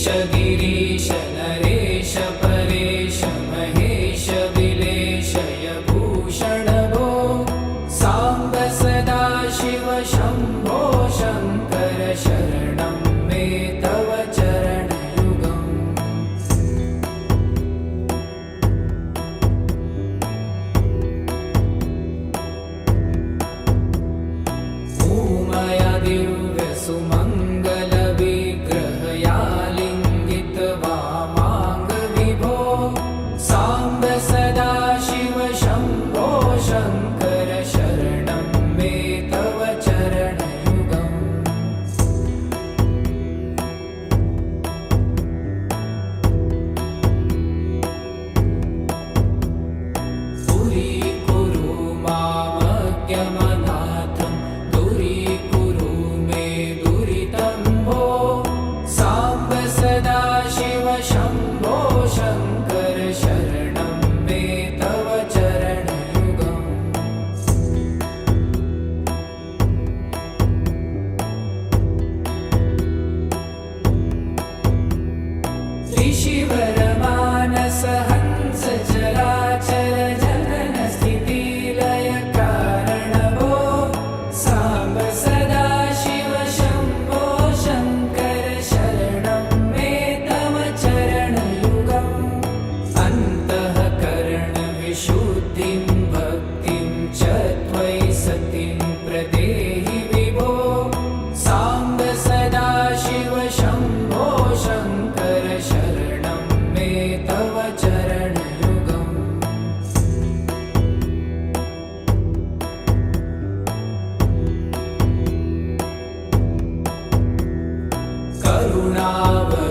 गिरीश नरेश परेश महेश विलेशय भूषण भो साम्ब सदा शिव शम्भो शङ्कर शरणं मे तव चरणयुगम् उमया दिव्य सुमङ्गल विग्रहया लिङ्गित वामाङ्ग विभो साम्ब सदा शिव शम्भो शङ्कर शरणं मे तव चरणयुगम् दूरीकुरु मामज्ञमनाथं दूरीकुरु मे दुरितं भो साम्ब सदा शिव शम्भो शङ्कर शरणं मे तव चरणयुगम् ऋषिवर मानस हंस चराचर जनन स्थिति लय कारण भो साम्ब सदा शिव शम्भो शङ्कर शरणं मे तव चरणयुगम् अन्तःकरण विशुद्धिं भक्तिं च त्वयि सतिं प्रदेहि विभो साम्ब सदा शिव शम्भो शङ्कर शरणं मे तव चरणयुगम् करुणावतार